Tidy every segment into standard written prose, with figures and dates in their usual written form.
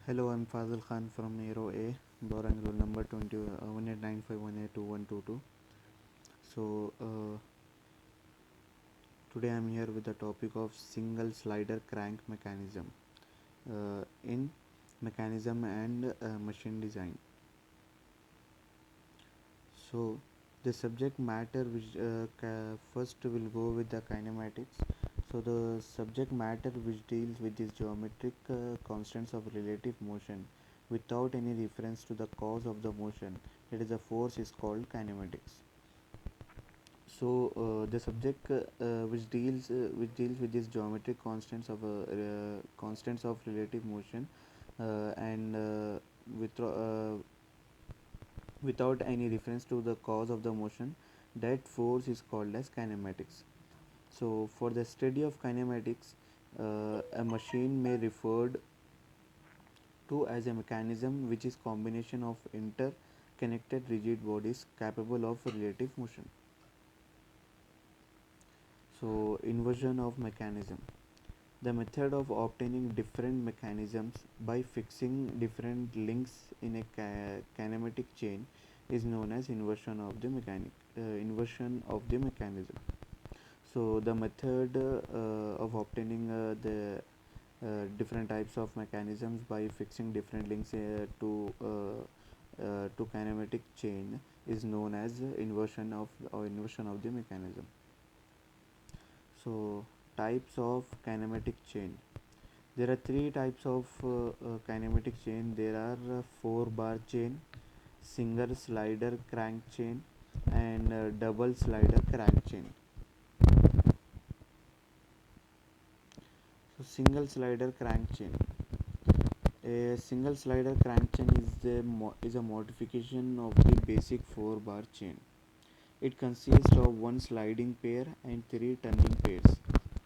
Hello, I'm Fazil Khan from Aero A, borrowing roll number 20, 1895182122. So, today I'm here with the topic of single slider crank mechanism in mechanism and machine design. So, the subject matter which first will go with the kinematics. So, the subject matter which deals with these geometric constants of relative motion without any reference to the cause of the motion, that is, a force, is called kinematics. So, the subject which deals with these geometric constants of relative motion and without any reference to the cause of the motion, that force is called as kinematics. So, for the study of kinematics, a machine may referred to as a mechanism which is combination of interconnected rigid bodies capable of relative motion. So, inversion of mechanism. The method of obtaining different mechanisms by fixing different links in a kinematic chain is known as inversion of the mechanism. So, the method of obtaining different types of mechanisms by fixing different links to kinematic chain is known as inversion of the mechanism. So, types of kinematic chain. There are three types of kinematic chain. There are 4-bar chain, single slider crank chain, and double slider crank chain. So, single slider crank chain. A single slider crank chain is a modification of the basic 4-bar chain. It consists of one sliding pair and three turning pairs.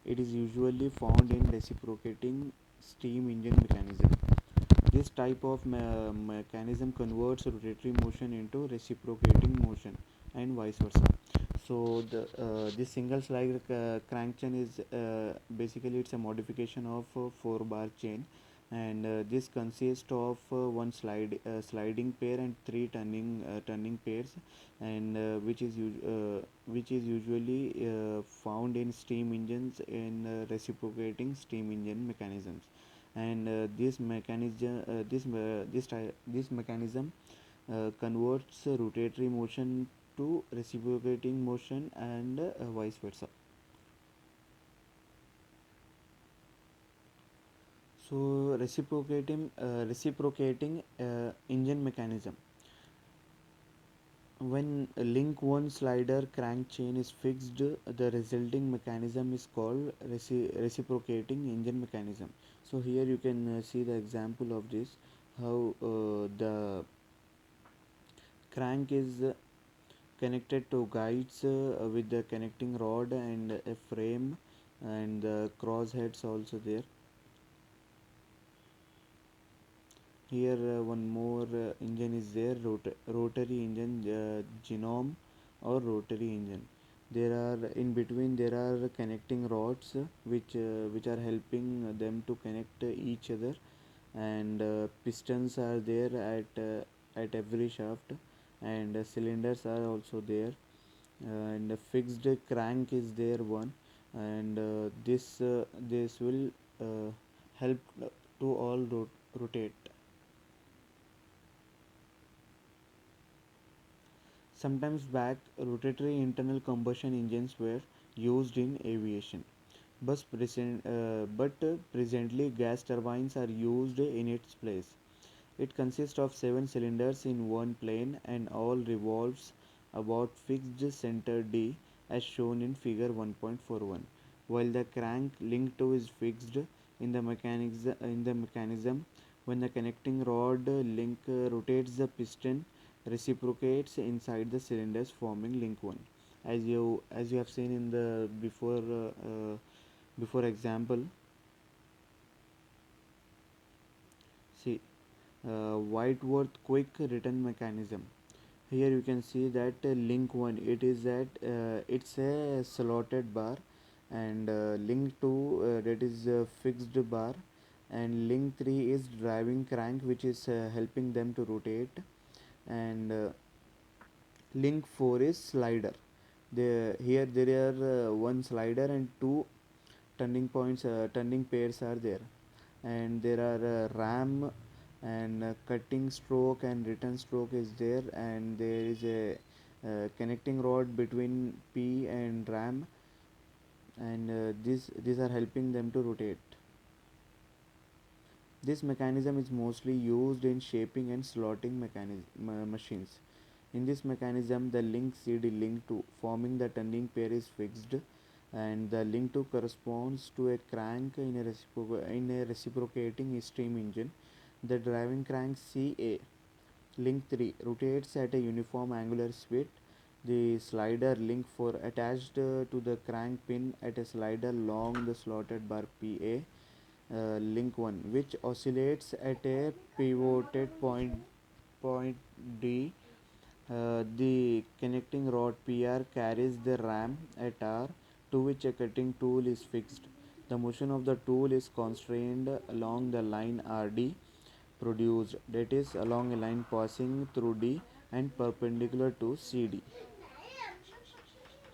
It is usually found in reciprocating steam engine mechanism. This type of mechanism converts rotatory motion into reciprocating motion and vice versa. So this single slide crank chain is basically it's a modification of 4-bar chain, and this consists of one sliding pair and three turning pairs, and which is usually found in steam engines in reciprocating steam engine mechanisms. And this mechanism converts rotatory motion to reciprocating motion and vice versa. So, reciprocating engine mechanism. When a link 1 slider crank chain is fixed, the resulting mechanism is called reciprocating engine mechanism. So here you can see the example of this, how the crank is connected to guides with the connecting rod and a frame, and the cross heads also there. Here one more engine is there, rotary engine, genome or rotary engine. There are in between there are connecting rods which are helping them to connect each other, and pistons are there at every shaft, and cylinders are also there, and a fixed crank is there one, and this will help to all rotate. Sometimes back rotatory internal combustion engines were used in aviation, but presently gas turbines are used in its place. It consists of 7 cylinders in one plane and all revolves about fixed center D as shown in figure 1.41, while the crank linked to is fixed in the mechanism. When the connecting rod link rotates, the piston reciprocates inside the cylinders forming link 1. As you have seen in the before example. See, Whiteworth quick return mechanism. Here you can see that link 1, it's a slotted bar, and link 2, that is a fixed bar, and link 3 is driving crank, which is helping them to rotate, and link 4 is slider. Here there are one slider and two turning pairs are there, and there are ram and cutting stroke and return stroke is there, and there is a connecting rod between P and ram, and these are helping them to rotate. This mechanism is mostly used in shaping and slotting machines. In this mechanism, the link CD link to forming the turning pair is fixed, and the link to corresponds to a crank in a reciprocating steam engine. The driving crank CA link 3 rotates at a uniform angular speed. The slider link 4 attached to the crank pin at a slider along the slotted bar PA link 1, which oscillates at a pivoted point D. The connecting rod PR carries the ram at R, to which a cutting tool is fixed. The motion of the tool is constrained along the line RD produced, that is, along a line passing through D and perpendicular to CD.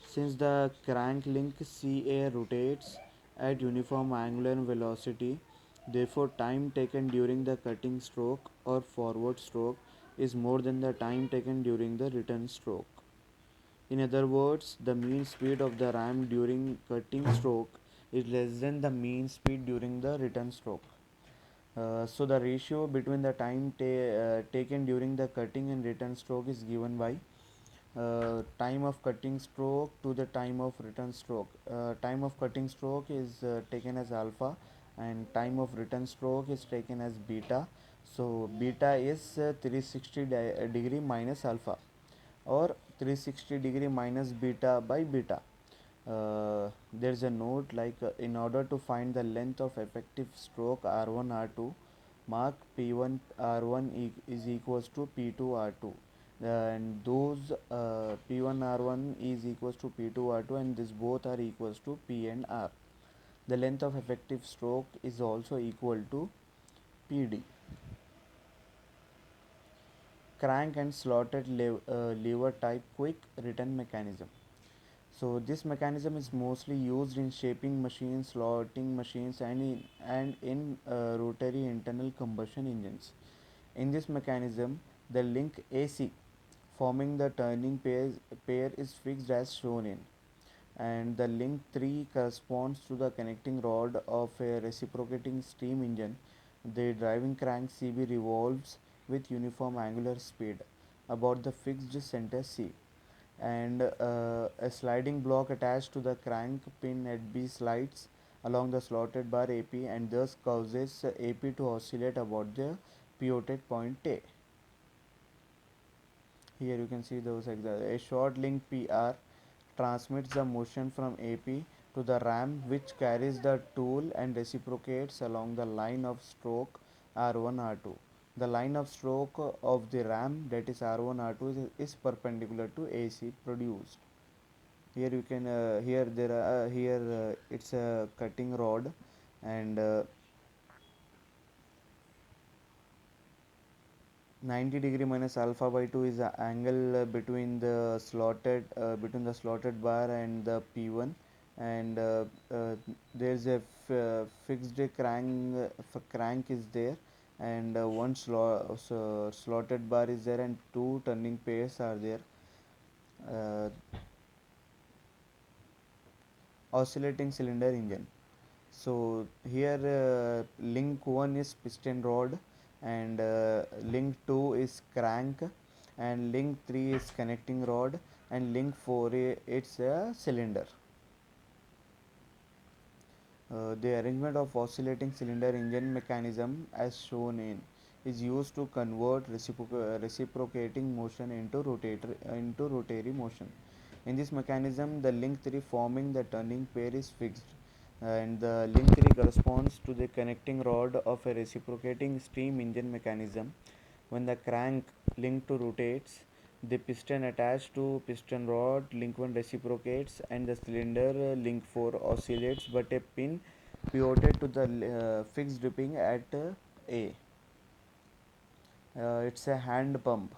Since the crank link CA rotates at uniform angular velocity, therefore time taken during the cutting stroke or forward stroke is more than the time taken during the return stroke. In other words, the mean speed of the ram during cutting stroke is less than the mean speed during the return stroke. So the ratio between the time taken during the cutting and return stroke is given by time of cutting stroke to the time of return stroke. Time of cutting stroke is taken as alpha, and time of return stroke is taken as beta. So beta is 360 degree minus alpha, or 360 degree minus beta by beta. There's a note like in order to find the length of effective stroke R1 R2, mark P1 R1 is equals to P2 R2, and those P1 R1 is equals to P2 R2, and this both are equals to P and R. The length of effective stroke is also equal to PD. Crank and slotted lever type quick return mechanism. So this mechanism is mostly used in shaping machines, slotting machines, and in rotary internal combustion engines. In this mechanism, the link AC forming the turning pair is fixed as shown in, and the link 3 corresponds to the connecting rod of a reciprocating steam engine. The driving crank CB revolves with uniform angular speed about the fixed center C, and a sliding block attached to the crank pin at B slides along the slotted bar AP, and thus causes AP to oscillate about the pivoted point A. Here you can see those examples. A short link PR transmits the motion from AP to the ram, which carries the tool and reciprocates along the line of stroke R1 R2. The line of stroke of the ram, that is R1 R2, is perpendicular to AC produced. Here you can here there are here it's a cutting rod, and 90 degree minus alpha by 2 is the angle between the slotted bar and the P1, and there is a fixed crank is there, and one slotted bar is there, and two turning pairs are there. uh, Oscillating cylinder engine. So here link 1 is piston rod, and link 2 is crank, and link 3 is connecting rod, and link 4 it's a cylinder. The arrangement of oscillating cylinder engine mechanism as shown in is used to convert reciprocating motion into rotary motion. In this mechanism, the link 3 forming the turning pair is fixed, and the link 3 corresponds to the connecting rod of a reciprocating steam engine mechanism. When the crank link 2 rotates, the piston attached to piston rod link 1 reciprocates, and the cylinder link 4 oscillates, but a pin pivoted to the fixed dripping at A. It's a hand pump.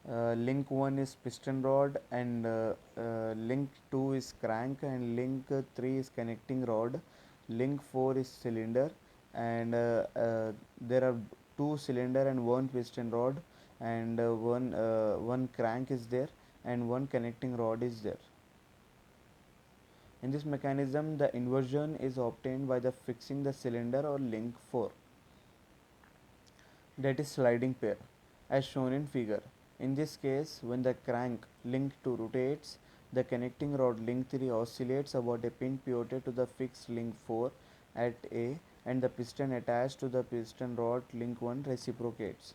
Link 1 is piston rod, and link 2 is crank, and link 3 is connecting rod. Link 4 is cylinder, and there are two cylinder and one piston rod, and one crank is there, and one connecting rod is there. In this mechanism, the inversion is obtained by the fixing the cylinder or link 4, that is sliding pair, as shown in figure. In this case, when the crank link 2 rotates, the connecting rod link 3 oscillates about a pin pivoted to the fixed link 4 at A, and the piston attached to the piston rod link 1 reciprocates.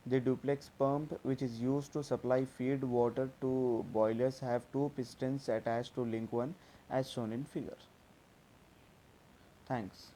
The duplex pump, which is used to supply feed water to boilers, have two pistons attached to link 1 as shown in figure. Thanks.